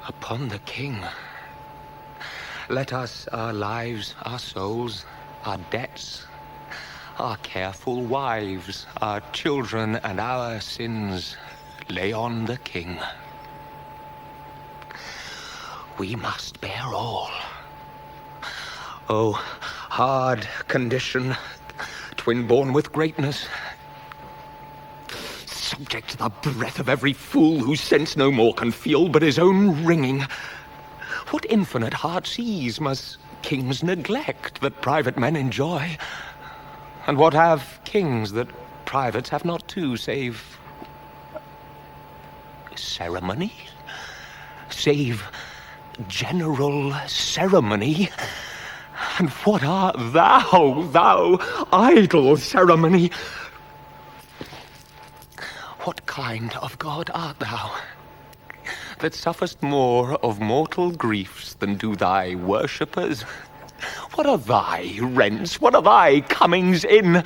upon the king. Let us our lives, our souls, our debts, our careful wives, our children, and our sins lay on the king. We must bear all. Oh, hard condition, twin-born with greatness, subject to the breath of every fool whose sense no more can feel but his own wringing. What infinite heart's ease must kings neglect that private men enjoy? And what have kings that privates have not too, save ceremony? Save general ceremony? And what art thou idle ceremony? What kind of God art thou, that sufferest more of mortal griefs than do thy worshippers? What are thy rents? What are thy comings in?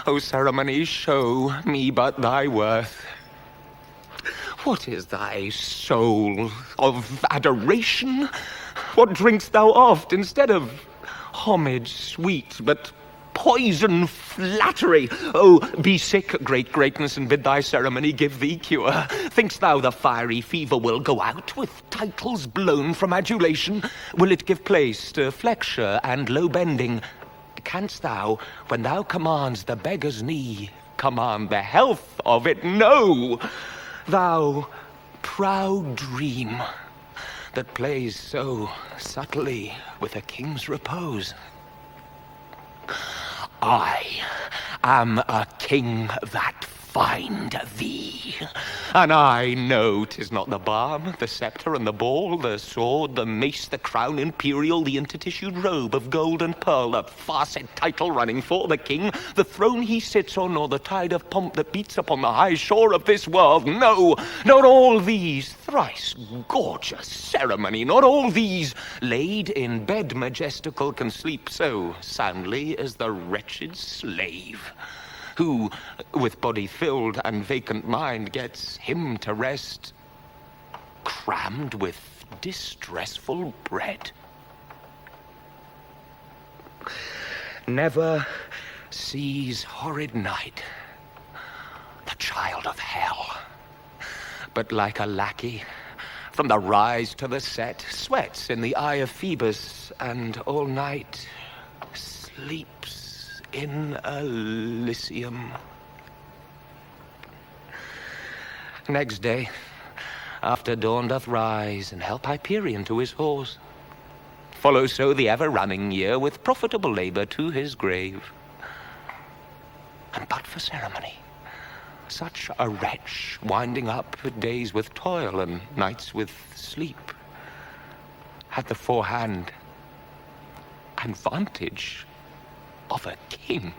O ceremony, show me but thy worth. What is thy soul of adoration? What drink'st thou oft instead of homage sweet, but poison flattery? Oh, be sick, great greatness, and bid thy ceremony give thee cure. Think'st thou the fiery fever will go out with titles blown from adulation? Will it give place to flexure and low bending? Canst thou, when thou commands the beggar's knee, command the health of it? No! Thou proud dream that plays so subtly with a king's repose. I am a king that find thee, and I know 'tis not the balm, the scepter and the ball, the sword, the mace, the crown imperial, the intertissued robe of gold and pearl, the far-set title running for the king, the throne he sits on, or the tide of pomp that beats upon the high shore of this world. No, not all these thrice gorgeous ceremony, not all these laid in bed majestical can sleep so soundly as the wretched slave, who, with body filled and vacant mind, gets him to rest crammed with distressful bread. Never sees horrid night, the child of hell, but like a lackey, from the rise to the set, sweats in the eye of Phoebus, and all night sleeps in Elysium. Next day, after dawn doth rise, and help Hyperion to his horse, follows so the ever-running year with profitable labor to his grave. And but for ceremony, such a wretch, winding up days with toil and nights with sleep, had the forehand and vantage of a king.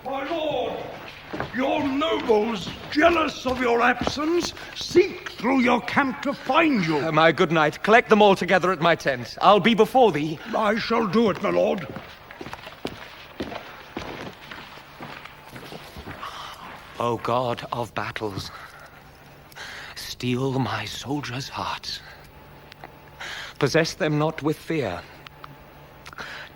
My lord, your nobles, jealous of your absence, seek through your camp to find you. My good knight, collect them all together at my tent. I'll be before thee. I shall do it, my lord. O God of battles, steel my soldiers' hearts. Possess them not with fear.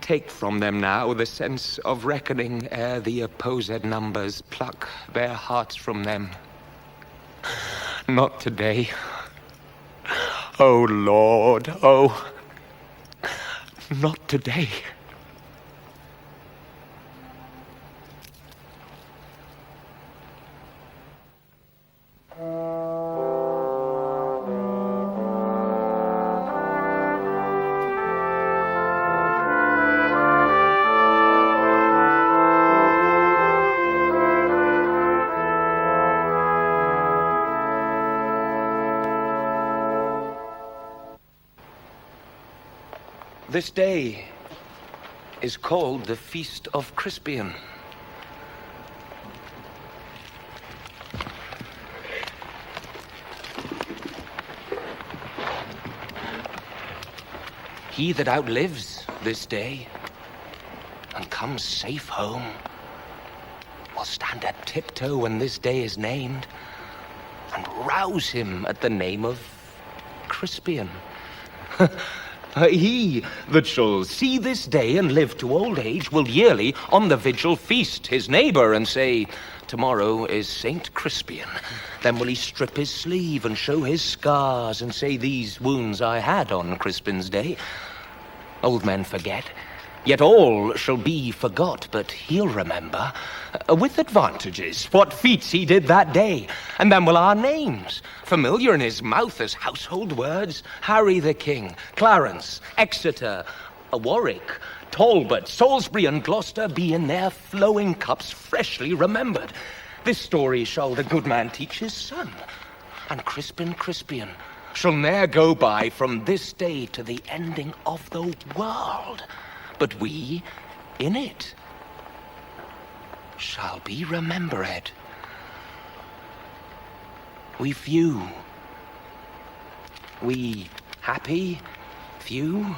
Take from them now the sense of reckoning ere the opposed numbers pluck their hearts from them. Not today. O Lord, oh, not today. This day is called the Feast of Crispian. He that outlives this day and comes safe home will stand at tiptoe when this day is named and rouse him at the name of Crispian. He that shall see this day and live to old age will yearly on the vigil feast his neighbour and say, tomorrow is Saint Crispian. Then will he strip his sleeve and show his scars and say, these wounds I had on Crispin's day. Old men forget, yet all shall be forgot, but he'll remember, with advantages, what feats he did that day. And then will our names, familiar in his mouth as household words, Harry the King, Clarence, Exeter, Warwick, Talbot, Salisbury, and Gloucester be in their flowing cups freshly remembered. This story shall the good man teach his son, and Crispian shall ne'er go by from this day to the ending of the world. But we, in it, shall be remembered. We few, we happy few,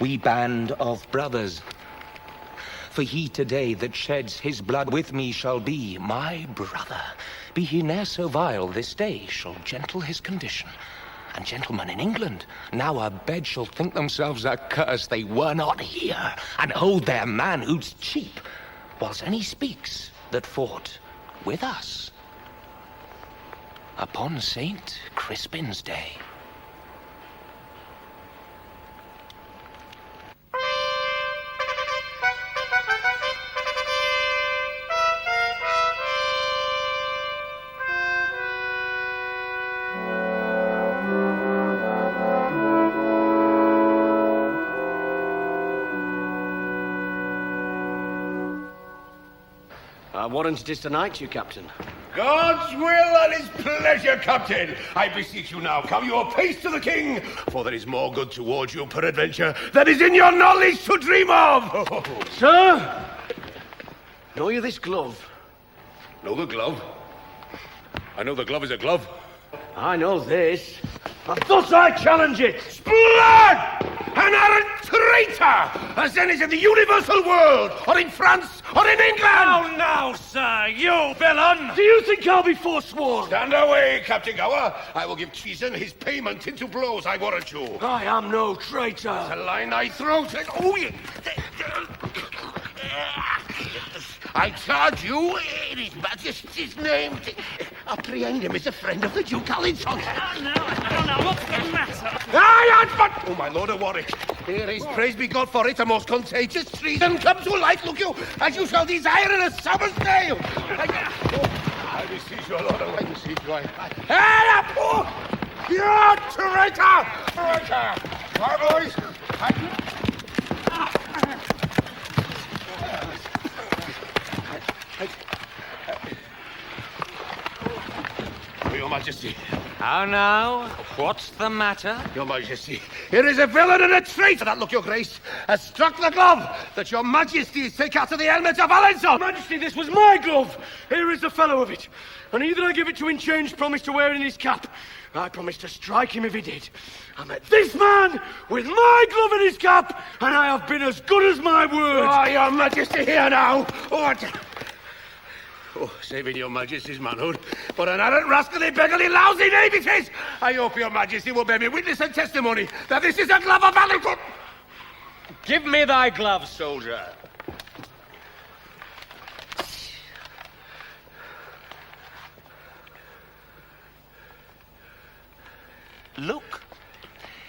we band of brothers. For he today that sheds his blood with me shall be my brother. Be he ne'er so vile, this day shall gentle his condition. And gentlemen in England, now abed, shall think themselves accursed they were not here, and hold their manhoods cheap, whilst any speaks that fought with us upon Saint Crispin's day. Warrant it is tonight, you captain. God's will and his pleasure, Captain. I beseech you now, come your pace to the king, for there is more good towards you, peradventure, than is in your knowledge to dream of. Sir, know you this glove? Know the glove? I know the glove is a glove. I know this. And thus I challenge it. Blood! An arrant traitor! As then is in the universal world, or in France, or in England! Now, sir, you villain! Do you think I'll be forsworn? Stand away, Captain Gower. I will give treason his payment into blows, I warrant you. I am no traitor. A line thy throat. Oh, I charge you in his majesty's name to apprehend him as a friend of the Duke Allington. I don't know. What's the matter? Oh, my lord of Warwick, here is, praise be God for it, a most contagious treason come to light, look you, as you shall desire in a summer's day. I beseech you, lord, I beseech you. Head up! Oh, you traitor! Traitor! My boys, Your Majesty. How now? What's the matter? Your Majesty, here is a villain and a traitor that, look, your grace, has struck the glove that your Majesties take out of the helmet of Alençon. Majesty, this was my glove. Here is the fellow of it. And either I give it to in change promise to wear in his cap. I promise to strike him if he did. I met this man with my glove in his cap, and I have been as good as my word. Oh, your Majesty, here now. Oh, saving your Majesty's manhood, but an arrant, rascally, beggarly, lousy knave it is! I hope your Majesty will bear me witness and testimony that this is a glove of Allington. Give me thy glove, soldier. Look,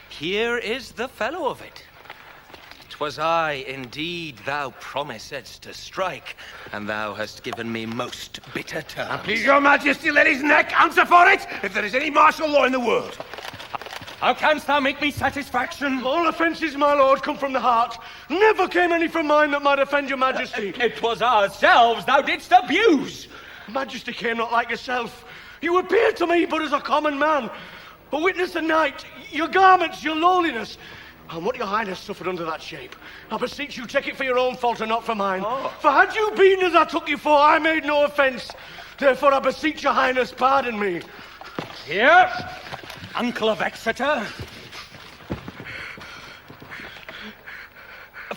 here is the fellow of it. 'Twas I, indeed, thou promisedst to strike, and thou hast given me most bitter terms. Please, your Majesty, let his neck answer for it, if there is any martial law in the world. How canst thou make me satisfaction? All offences, my lord, come from the heart. Never came any from mine that might offend your Majesty. It was ourselves thou didst abuse. Majesty came not like yourself. You appeared to me but as a common man. But witness the night, your garments, your lowliness, and what your highness suffered under that shape. I beseech you, take it for your own fault and not for mine. For had you been as I took you for, I made no offence. Therefore I beseech your highness, pardon me. Here, Uncle of Exeter.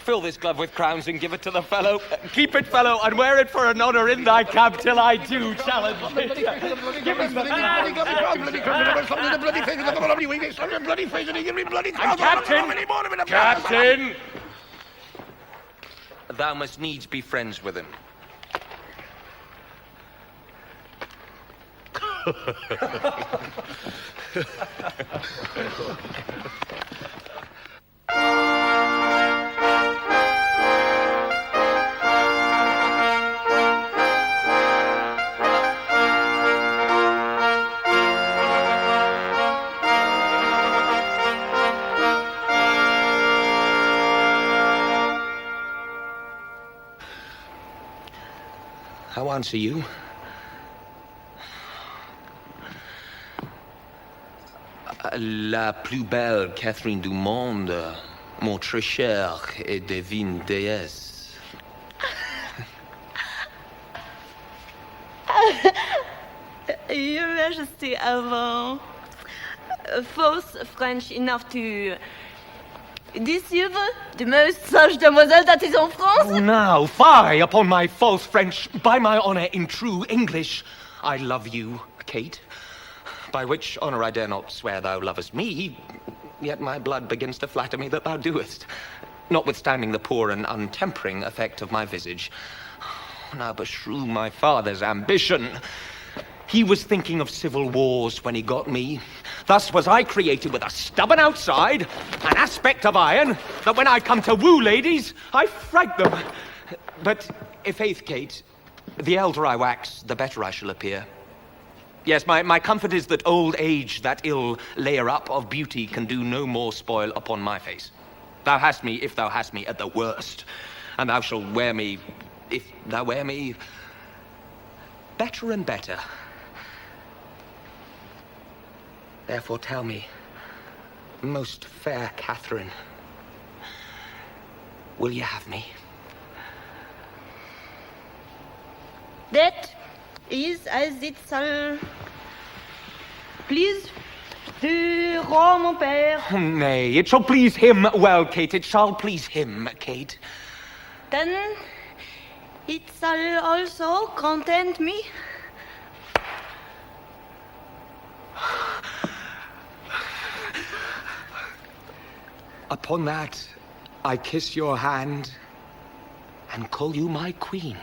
Fill this glove with crowns and give it to the fellow. Keep it, fellow, and wear it for an honour in thy camp till I do challenge it. Give us the Captain! Thou must needs be friends with him. How answer you? La plus belle Catherine du monde, mon très cher et divine déesse. Your Majesty, avant false French enough to deceive the most sage demoiselle that is en France? Oh, now, fie upon my false French, by my honour in true English. I love you, Kate. By which honour I dare not swear thou lovest me, yet my blood begins to flatter me that thou doest, notwithstanding the poor and untempering effect of my visage. Now beshrew my father's ambition. He was thinking of civil wars when he got me. Thus was I created with a stubborn outside, an aspect of iron, that when I come to woo ladies, I fright them. But, i'faith, Kate, the elder I wax, the better I shall appear. Yes, my comfort is that old age, that ill layer-up of beauty, can do no more spoil upon my face. Thou hast me, if thou hast me, at the worst. And thou shalt wear me, if thou wear me, better and better. Therefore tell me, most fair Catherine, will ye have me? That is as it shall please the roi mon père. Nay, it shall please him well, Kate. It shall please him, Kate. Then it shall also content me. Upon that, I kiss your hand and call you my queen.